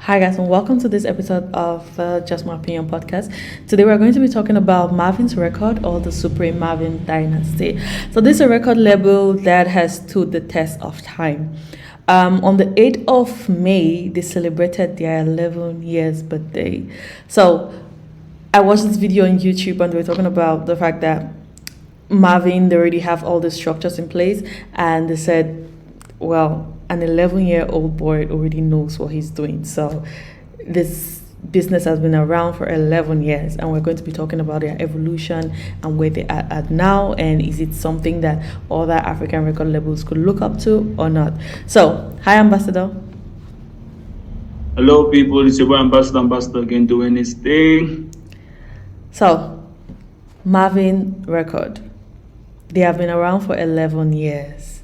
Hi, guys, and welcome to this episode of Just My Opinion podcast. Today, we're going to be talking about Mavins Record or the Supreme Mavin Dynasty. So, this is a record label that has stood the test of time. On the 8th of May, they celebrated their 11 years birthday. So, I watched this video on YouTube and they were talking about the fact that Marvin, they already have all the structures in place, and they said, well, an 11-year-old boy already knows what he's doing. So this business has been around for 11 years, and we're going to be talking about their evolution and where they are at now, and is it something that other African record labels could look up to or not. So, hi, Ambassador. Hello, people. It's your boy Ambassador again doing his thing. So, Marvin Record. They have been around for 11 years.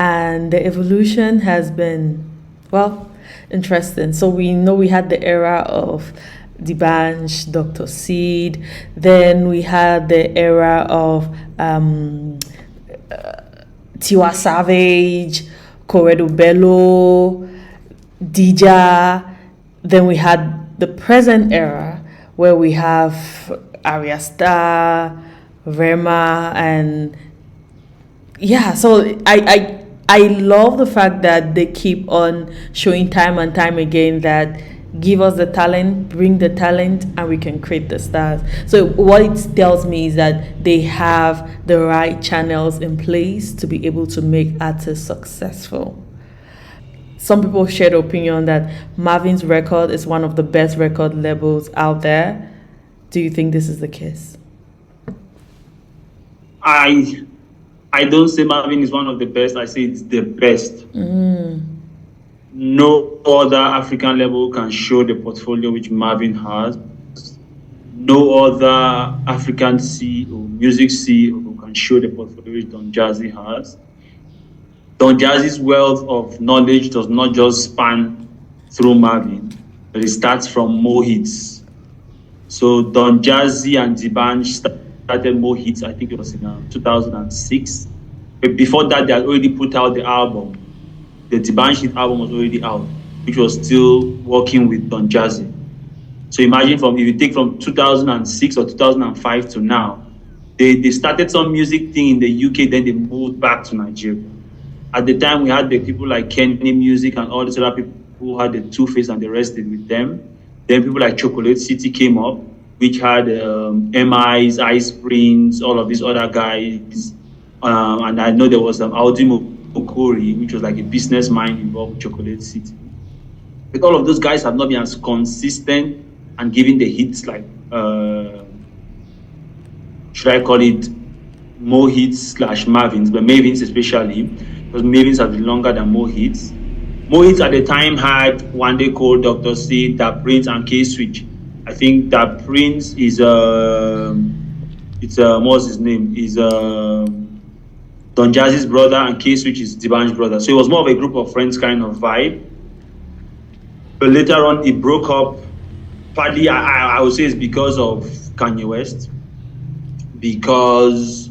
And the evolution has been, well, interesting. So we know we had the era of D'banj, Dr. Seed. Then we had the era of Tiwa Savage, Corredo Bello, Dija. Then we had the present era where we have Arya Star, Rema, and yeah, so I love the fact that they keep on showing time and time again that give us the talent, bring the talent, and we can create the stars. So what it tells me is that they have the right channels in place to be able to make artists successful. Some people share the opinion that Mavins Record is one of the best record labels out there. Do you think this is the case? I don't say Marvin is one of the best. I say it's the best. No other African label can show the portfolio which Marvin has. No other African CEO, music CEO can show the portfolio which Don Jazzy has. Don Jazzy's wealth of knowledge does not just span through Marvin, but it starts from more hits. So Don Jazzy and D'banj started more hits, I think it was in 2006. But before that, they had already put out the album. The D'banj hit album was already out, which was still working with Don Jazzy. So imagine if you take from 2006 or 2005 to now, they started some music thing in the UK, then they moved back to Nigeria. At the time, we had the people like Kenny Music and all these other people who had the Two-Face and the rest did with them. Then people like Chocolate City came up, which had MIs, Ice Prince, all of these other guys. And I know there was Audimo Okori, which was like a business mind involved with Chocolate City. But all of those guys have not been as consistent and giving the hits like, should I call it more hits / Mavins, but Mavins especially, because Mavins have been longer than more hits. More hits at the time had One Day Called, Dr. C, Da Prince, and K-Switch. I think that Prince is what's his name? Is Don Jazzy's brother, and K-Switch is D'banj's brother. So it was more of a group of friends kind of vibe. But later on, it broke up. Partly, I would say it's because of Kanye West. Because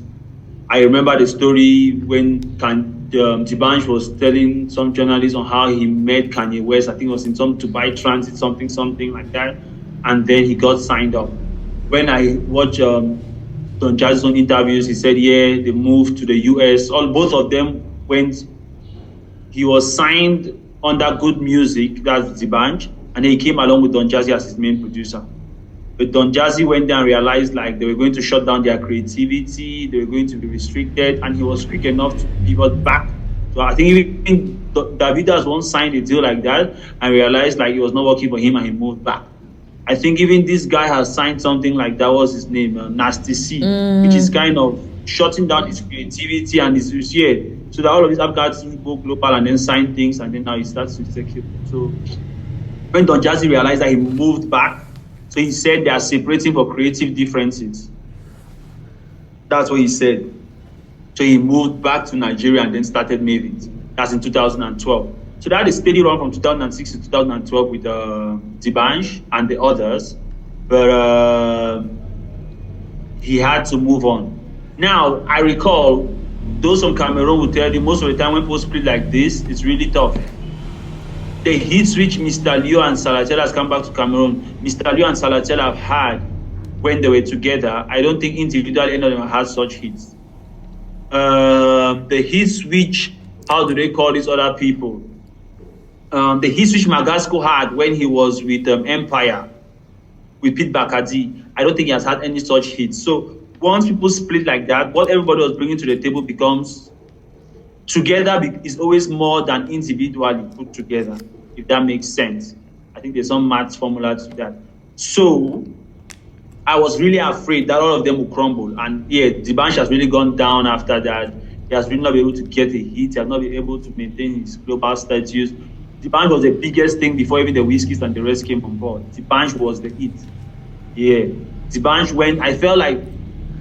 I remember the story when D'banj was telling some journalists on how he met Kanye West. I think it was in some Dubai Transit, something like that. And then he got signed up. When I watched Don Jazzy's own interviews, he said, yeah, they moved to the US. Both of them went. He was signed under Good Music, that's D'banj, and then he came along with Don Jazzy as his main producer. But Don Jazzy went there and realized like they were going to shut down their creativity, they were going to be restricted, and he was quick enough to pivot back. So I think even Davidas once signed a deal like that and realized like it was not working for him, and he moved back. I think even this guy has signed something like that was his name, Nasty C, which is kind of shutting down his creativity and his yeah. So that all of these artists go global and then sign things, and then now he starts to execute. So when Don Jazzy realized that, he moved back. So he said they are separating for creative differences. That's what he said. So he moved back to Nigeria and then started Mavins. That's in 2012. So that is steady run from 2006 to 2012 with D'banj and the others. But he had to move on. Now, I recall, those from Cameroon will tell you most of the time when people split like this, it's really tough. the hits which Mr. Leo and Salatiel has come back to Cameroon, Mr. Leo and Salatiel have had when they were together, I don't think individually any of them had such hits. The hits which, how do they call these other people? The hits which Magasco had when he was with Empire, with Pete Bakadi, I don't think he has had any such hits. So once people split like that, what everybody was bringing to the table becomes together is always more than individually put together, if that makes sense. I think there's some math formula to that. So I was really afraid that all of them will crumble. And yeah, D'banj has really gone down after that. He has really not been able to get a hit. He has not been able to maintain his global status. D'banj was the biggest thing before even the Wizkids and the rest came on board. D'banj was the hit. Yeah. D'banj went, I felt like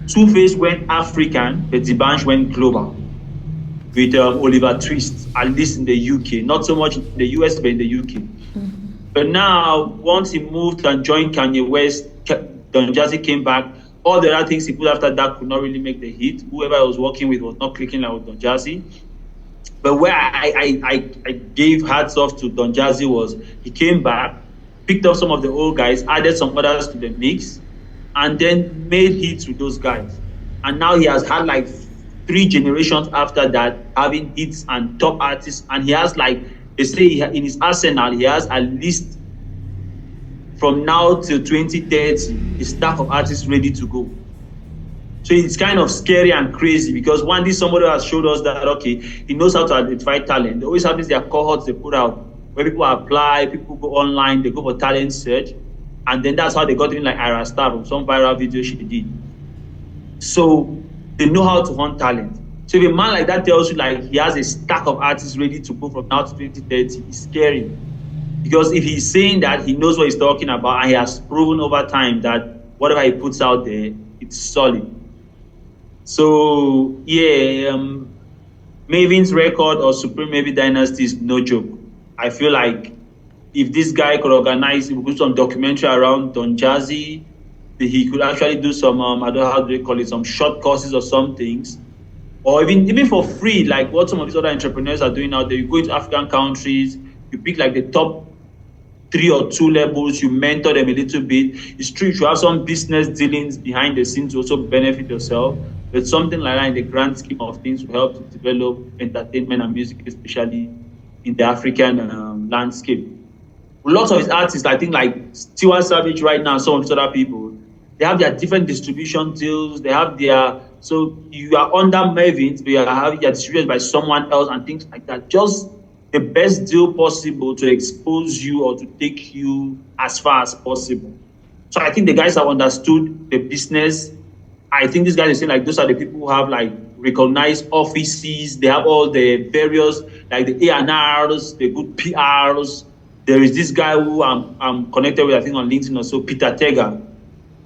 Two-Face went African, but D'banj went global. With Oliver Twist, at least in the UK. Not so much in the US, but in the UK. Mm-hmm. But now, once he moved and joined Kanye West, Don Jazzy came back. All the other things he put after that could not really make the hit. Whoever I was working with was not clicking like with Don Jazzy. But where I gave hats off to Don Jazzy was he came back, picked up some of the old guys, added some others to the mix, and then made hits with those guys. And now he has had like 3 generations after that having hits and top artists. And he has like, they say in his arsenal, he has at least from now till 2030, a stack of artists ready to go. So it's kind of scary and crazy because one day somebody has showed us that, okay, he knows how to identify talent. They always have these their cohorts they put out where people apply, people go online, they go for talent search. And then that's how they got in like Ira Star from some viral video she did. So they know how to hunt talent. So if a man like that tells you like he has a stack of artists ready to go from now to 2030, it's scary. Because if he's saying that, he knows what he's talking about and he has proven over time that whatever he puts out there, it's solid. So yeah, Mavins Record or Supreme Mavi Dynasty is no joke. I feel like if this guy could organize, if we do some documentary around Don Jazzy, he could actually do some, I don't know how they call it, some short courses or some things. Or even for free, like what some of these other entrepreneurs are doing out there. You go into African countries, you pick like the top 3 or 2 labels, you mentor them a little bit. It's true, you have some business dealings behind the scenes to also benefit yourself. But something like that in the grand scheme of things will help to develop entertainment and music, especially in the African landscape. Lots of his artists, I think like Tiwa Savage right now, some of these other people, they have their different distribution deals. They have their, so you are under Mavins, but you're distributed by someone else and things like that. Just the best deal possible to expose you or to take you as far as possible. So I think the guys have understood the business. I think these guys are saying like those are the people who have like recognized offices. They have all the various like the A&Rs, the good PRs. There is this guy who I'm connected with, I think on LinkedIn or so, Peter Tega.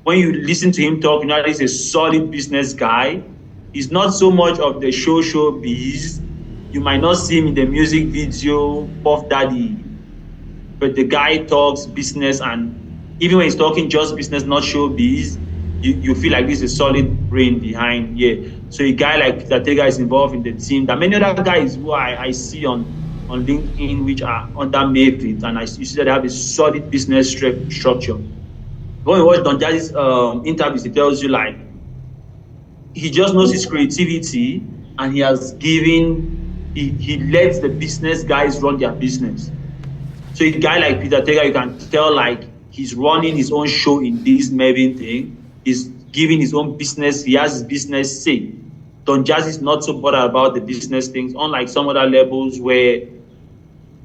When you listen to him talk, you know he's a solid business guy. He's not so much of the show biz. You might not see him in the music video, Puff Daddy. But the guy talks business, and even when he's talking just business, not showbiz, you feel like this is a solid brain behind. Yeah. So a guy like Peter Tega is involved in the team. There are many other guys who I see on LinkedIn which are under Mavins, and you see that they have a solid business structure. When you watch Don Jazzy's interviews, he tells you like he just knows his creativity and he has given, he lets the business guys run their business. So a guy like Peter Tega, you can tell like he's running his own show in this Mavin thing. He's giving his own business. He has his business say. Don Jazzy is not so bothered about the business things, unlike some other labels where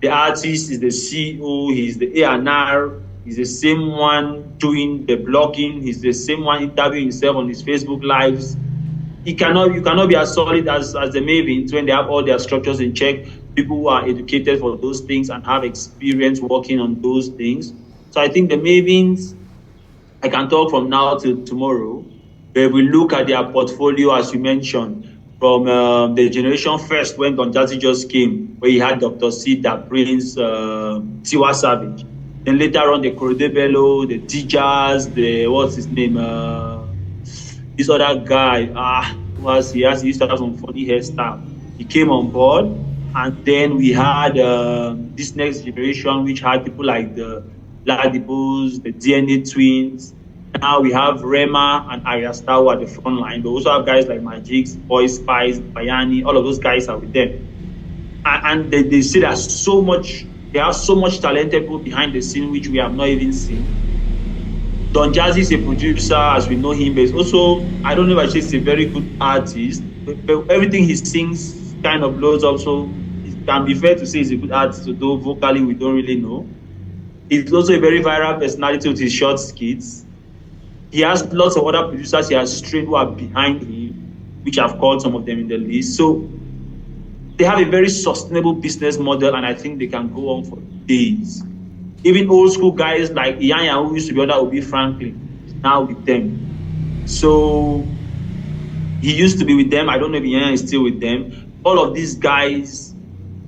the artist is the CEO, he's the A&R, he's the same one doing the blogging, he's the same one interviewing himself on his Facebook lives. You cannot be as solid as the Mavins when they have all their structures in check, people who are educated for those things and have experience working on those things. So I think the Mavins, I can talk from now till tomorrow, but if we look at their portfolio, as you mentioned, from the generation first when Don Jazzy just came, where he had Dr. C, that Prince, Tiwa Savage. Then later on, the Corrode Bello, the Dijas, the, what's his name? This other guy, he used to have some funny hairstyle. He came on board. And then we had this next generation, which had people like the Ladibos, the DNA twins. Now we have Rema and Arya Star at the front line. But we also have guys like Magix, Boy Spice, Bayani. All of those guys are with them. And they say there's so much, there are so much talented people behind the scene which we have not even seen. Don Jazzy is a producer, as we know him, but it's also, I don't know if I say he's a very good artist, but everything he sings kind of blows up, so it can be fair to say he's a good artist, although vocally we don't really know. He's also a very viral personality with his short skits. He has lots of other producers he has trained who are behind him, which I've called some of them in the list. So they have a very sustainable business model, and I think they can go on for days. Even old school guys like Iyanya, who used to be under Obi Franklin, is now with them. So he used to be with them. I don't know if Iyanya is still with them. All of these guys,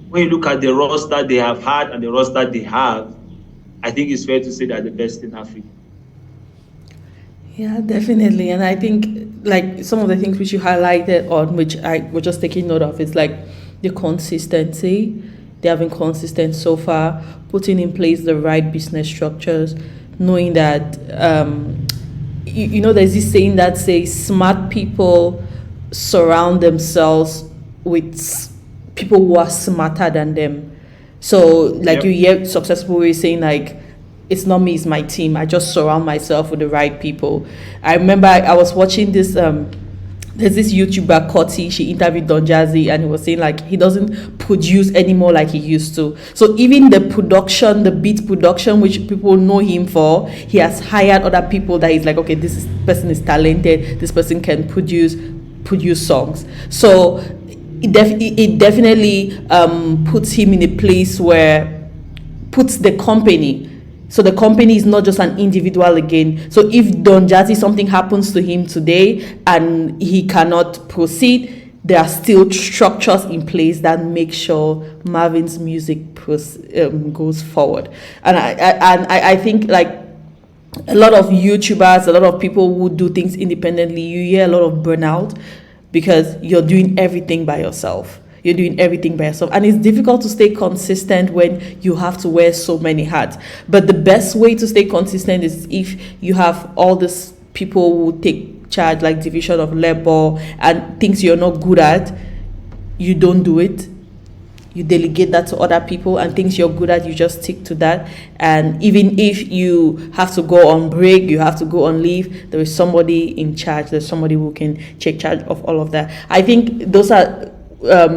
when you look at the roster they have had and the roster they have, I think it's fair to say they're the best in Africa. Yeah, definitely. And I think like some of the things which you highlighted on which I was just taking note of is like the consistency. They have been consistent so far, putting in place the right business structures, knowing that there's this saying that says smart people surround themselves with people who are smarter than them. So like you hear successful ways saying like, it's not me, it's my team. I just surround myself with the right people. I remember I was watching this, there's this YouTuber, Kotti, she interviewed Don Jazzy, and he was saying like he doesn't produce anymore like he used to. So even the production, the beat production, which people know him for, he has hired other people that he's like, okay, person is talented, this person can produce songs. So it definitely puts him in a place where, puts the company, so the company is not just an individual again. So if Don Jazzy, something happens to him today and he cannot proceed, there are still structures in place that make sure Marvin's music goes forward. And I think like a lot of YouTubers, a lot of people who do things independently, you hear a lot of burnout because you're doing everything by yourself. You're doing everything by yourself, and it's difficult to stay consistent when you have to wear so many hats. But the best way to stay consistent is if you have all these people who take charge, like division of labor, and things you're not good at, you don't do it. You delegate that to other people, and things you're good at, you just stick to that. And even if you have to go on break, you have to go on leave, there is somebody in charge. There's somebody who can take charge of all of that. I think those are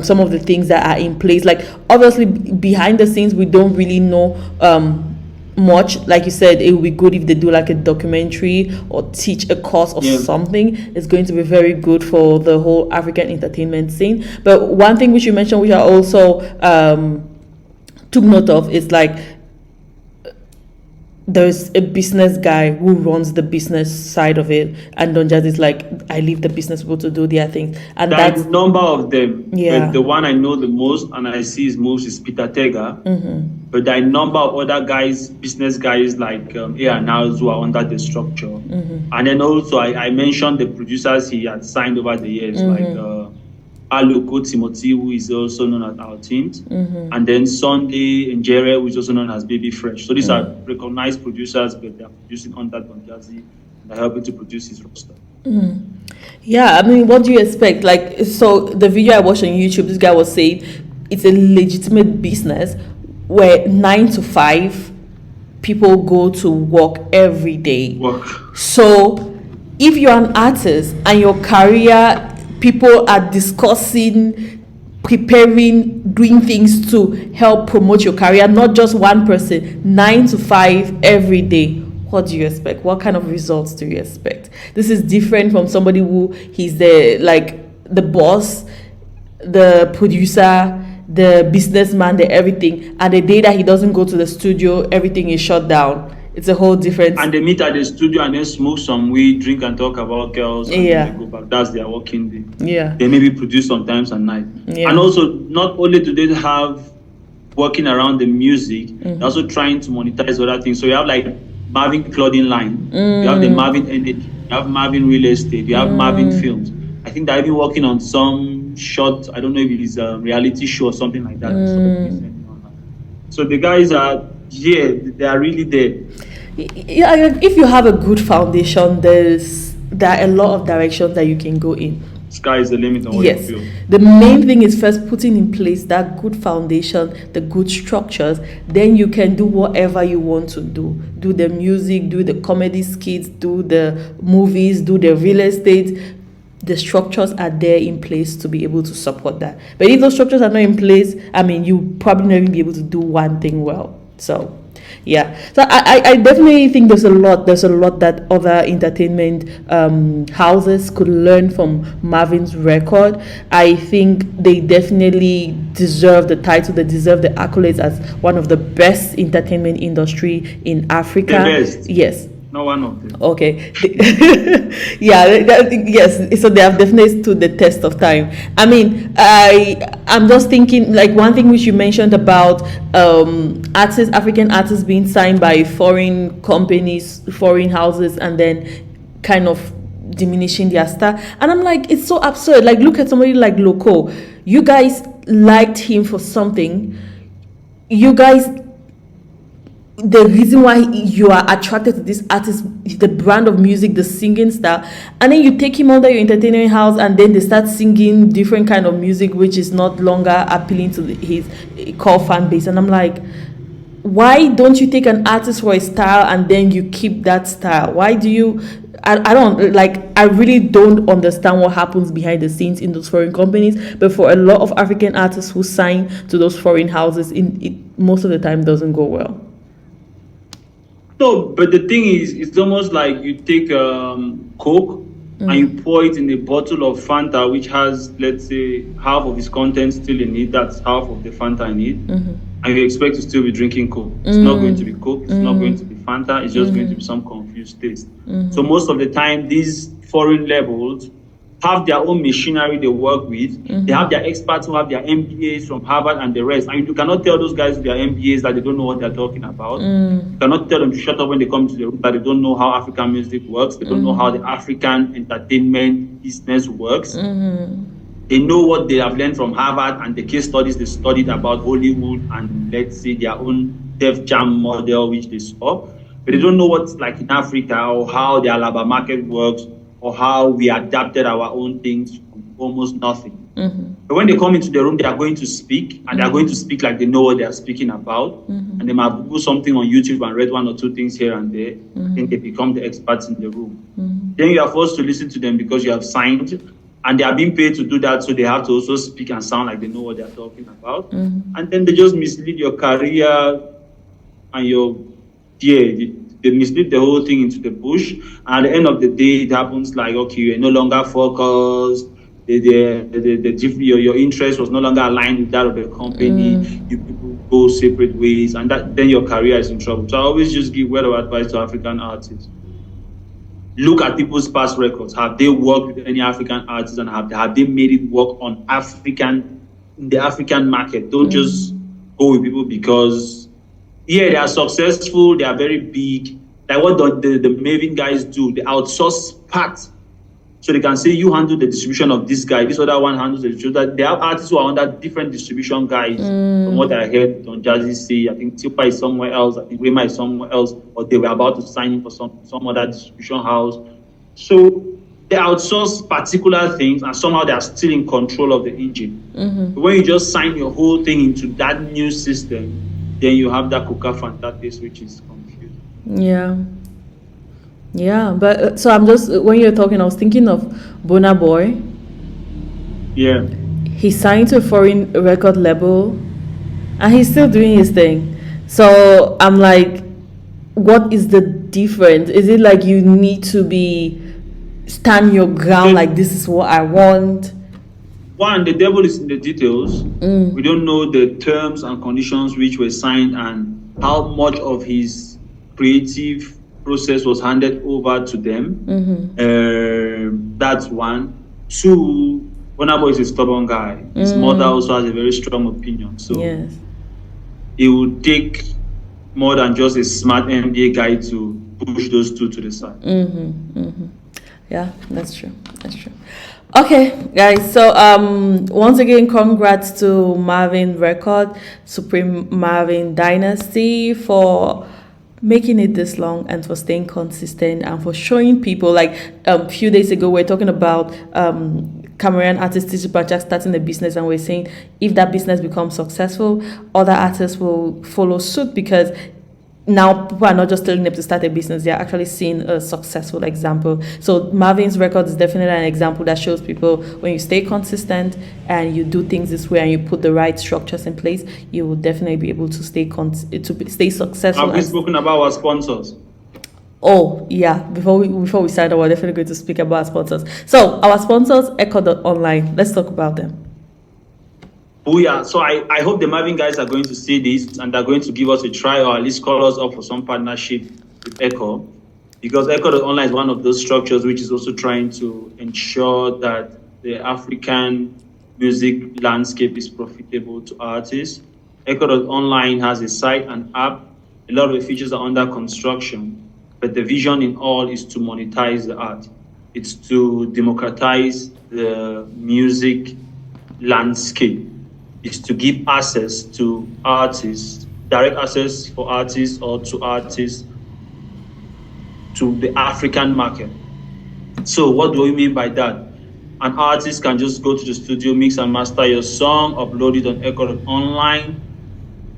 some of the things that are in place. Like obviously behind the scenes we don't really know much. Like you said, it would be good if they do like a documentary or teach a course of something. It's going to be very good for the whole African entertainment scene. But one thing which you mentioned, which I also took note of, is like there's a business guy who runs the business side of it, and Don Jazzy is like, I leave the business people to do their things. And that's a number of them. But the one I know the most and I see is most is Peter Tega. But there are a number of other guys, business guys like A&Rs who are under the structure. And then also I mentioned the producers he had signed over the years, like Aloko Timothy, who is also known as our teams, and then Sunday Njere, who is also known as Baby Fresh. So these are recognized producers, but they are producing under Don Jazzy. They're helping to produce his roster. Yeah, I mean, what do you expect? Like, so the video I watched on YouTube, this guy was saying it's a legitimate business where 9 to 5 people go to work every day. So if you're an artist and your career, people are discussing, preparing, doing things to help promote your career, not just one person, 9 to 5 every day. What do you expect? What kind of results do you expect? This is different from somebody who he's the boss, the producer, the businessman, the everything. And the day that he doesn't go to the studio, everything is shut down. It's a whole different. And they meet at the studio and then smoke some weed, drink and talk about girls. And then they go back. That's their working day. Yeah. They maybe produce sometimes at night. Yeah. And also, not only do they have working around the music, they're also trying to monetize other things. So you have like Marvin clothing line, you have the Marvin Energy, you have Marvin Real Estate, you have Marvin Films. I think they're even working on some some short, I don't know if it's a reality show or something like that. So the guys are, they are really there. Yeah, if you have a good foundation, there are a lot of directions that you can go in. Sky is the limit on what you feel. The main thing is first putting in place that good foundation, the good structures. Then you can do whatever you want to do. Do the music, do the comedy skits, do the movies, do the real estate. The structures are there in place to be able to support that. But if those structures are not in place, I mean, you probably not even be able to do one thing well. So yeah, so I definitely think there's a lot that other entertainment houses could learn from Mavins Record. I think they definitely deserve the title, they deserve the accolades as one of the best entertainment industry in Africa. The best. Yes. Not one of them. Okay. Yes. So they have definitely stood the test of time. I mean, I'm just thinking, like, one thing which you mentioned about African artists being signed by foreign companies, foreign houses, and then kind of diminishing their star. And I'm like, it's so absurd. Like, look at somebody like Loco. You guys liked him for something. You guys, the reason why you are attracted to this artist, the brand of music, the singing style, and then you take him under your entertainment house, and then they start singing different kind of music which is not longer appealing to his core fan base. And I'm like, why don't you take an artist for a style and then you keep that style? Why do you? I don't like. I really don't understand what happens behind the scenes in those foreign companies. But for a lot of African artists who sign to those foreign houses, it most of the time doesn't go well. No, but the thing is, it's almost like you take Coke and you pour it in a bottle of Fanta, which has, let's say, half of its content still in it. That's half of the Fanta in it. And you expect to still be drinking Coke. It's not going to be Coke. It's not going to be Fanta. It's just going to be some confused taste. So most of the time, these foreign labels have their own machinery they work with. They have their experts who have their MBAs from Harvard and the rest. And you cannot tell those guys with their MBAs that they don't know what they're talking about. You cannot tell them to shut up when they come to the room, that they don't know how African music works. They don't know how the African entertainment business works. They know what they have learned from Harvard and the case studies they studied about Hollywood and, let's say, their own Def Jam model, which they saw. But they don't know what's like in Africa, or how the Alaba market works, or how we adapted our own things from almost nothing. But when they come into the room, they are going to speak, and they are going to speak like they know what they are speaking about. And they might Google something on YouTube and read one or two things here and there. Then they become the experts in the room. Then you are forced to listen to them because you have signed, and they are being paid to do that, so they have to also speak and sound like they know what they are talking about. And then they just mislead your career and they mislead the whole thing into the bush. And at the end of the day, it happens like, okay, you're no longer focused. Your interest was no longer aligned with that of the company. You people go separate ways, and then your career is in trouble. So I always just give word of advice to African artists. Look at people's past records. Have they worked with any African artists, and have they made it work in the African market? Don't just go with people because they are successful, they are very big. Like what the Mavin guys do, they outsource parts. So they can say, you handle the distribution of this guy, this other one handles the distribution. They have artists who are under different distribution guys. From what I heard Don Jazzy say, I think Tipa is somewhere else, I think Rema is somewhere else, or they were about to sign in for some other distribution house. So they outsource particular things, and somehow they are still in control of the engine. But when you just sign your whole thing into that new system, then you have that Coca Fanta taste, which is confusing. Yeah, but so I'm just, when you're talking, I was thinking of Burna Boy. Yeah. He signed to a foreign record label, and he's still doing his thing. So I'm like, what is the difference? Is it like you need to stand your ground, like this is what I want? One, the devil is in the details. We don't know the terms and conditions which were signed and how much of his creative process was handed over to them. That's one. Two, Burna Boy is a stubborn guy. His mother also has a very strong opinion. So it would take more than just a smart MBA guy to push those two to the side. Yeah, that's true. Okay, guys. So once again, congrats to Marvin Record, Supreme Marvin Dynasty for making it this long and for staying consistent and for showing people. Like a few days ago, we are talking about Cameroonian artist Tissue just starting a business, and we're saying if that business becomes successful, other artists will follow suit because now people are not just telling them to start a business, they're actually seeing a successful example. So Marvin's Record is definitely an example that shows people when you stay consistent and you do things this way and you put the right structures in place, you will definitely be able to stay successful. Have we spoken about our sponsors? Oh yeah, before we start, we're definitely going to speak about our sponsors. So our sponsors, Echo.online. Let's talk about them. Oh yeah, so I hope the Mavin guys are going to see this and they're going to give us a try or at least call us up for some partnership with Echo, because Echo.online is one of those structures which is also trying to ensure that the African music landscape is profitable to artists. Echo.online has a site and app. A lot of the features are under construction, but the vision in all is to monetize the art. It's to democratize the music landscape. Is to give access to artists, direct access for artists or to artists to the African market. So what do we mean by that? An artist can just go to the studio, mix and master your song, upload it on Echo.online,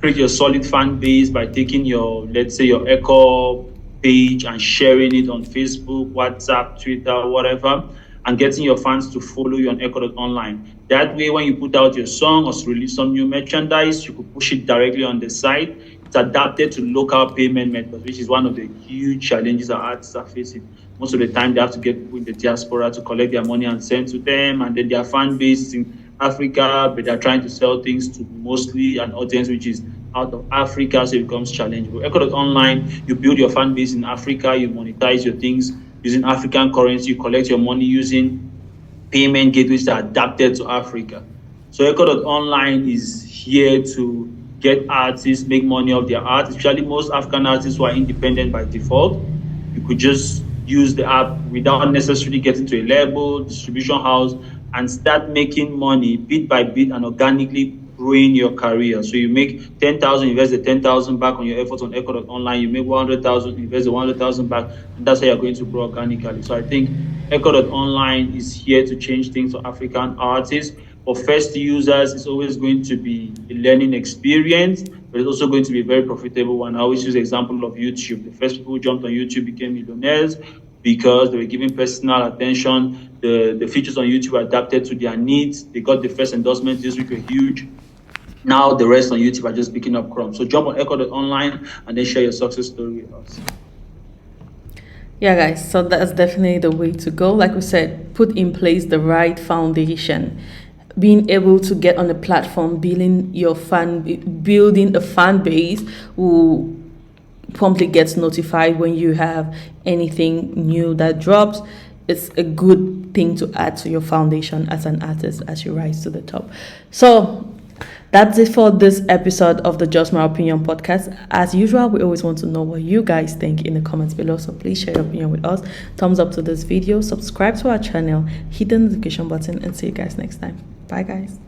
create your solid fan base by taking your, let's say, your Echo page and sharing it on Facebook, WhatsApp, Twitter, whatever, and getting your fans to follow you on Echo.online. That way, when you put out your song or release some new merchandise, you could push it directly on the site. It's adapted to local payment methods, which is one of the huge challenges our artists are facing. Most of the time, they have to get people in the diaspora to collect their money and send to them, and then their fan base is in Africa, but they're trying to sell things to mostly an audience which is out of Africa, so it becomes challenging. With Echo.online, you build your fan base in Africa, you monetize your things using African currency, you collect your money using payment gateways that are adapted to Africa. So Echo.online is here to get artists, make money off their art, especially most African artists who are independent by default. You could just use the app without necessarily getting to a label, distribution house, and start making money bit by bit and organically growing your career. So you make 10,000, invest the 10,000 back on your efforts on Echo.online. You make 100,000, invest the 100,000 back, and that's how you're going to grow organically. So I think Echo.online is here to change things for African artists. For first users, it's always going to be a learning experience, but it's also going to be a very profitable one. I always use the example of YouTube. The first people who jumped on YouTube became millionaires because they were giving personal attention. The features on YouTube were adapted to their needs. They got the first endorsement this week, were huge. Now the rest on YouTube are just picking up crumbs. So jump on Echo.online and then share your success story with us. Yeah, guys, so that's definitely the way to go. Like we said, put in place the right foundation. Being able to get on a platform, building a fan base who promptly gets notified when you have anything new that drops. It's a good thing to add to your foundation as an artist as you rise to the top. So that's it for this episode of the Just My Opinion podcast. As usual, we always want to know what you guys think in the comments below. So please share your opinion with us. Thumbs up to this video. Subscribe to our channel. Hit the notification button and see you guys next time. Bye, guys.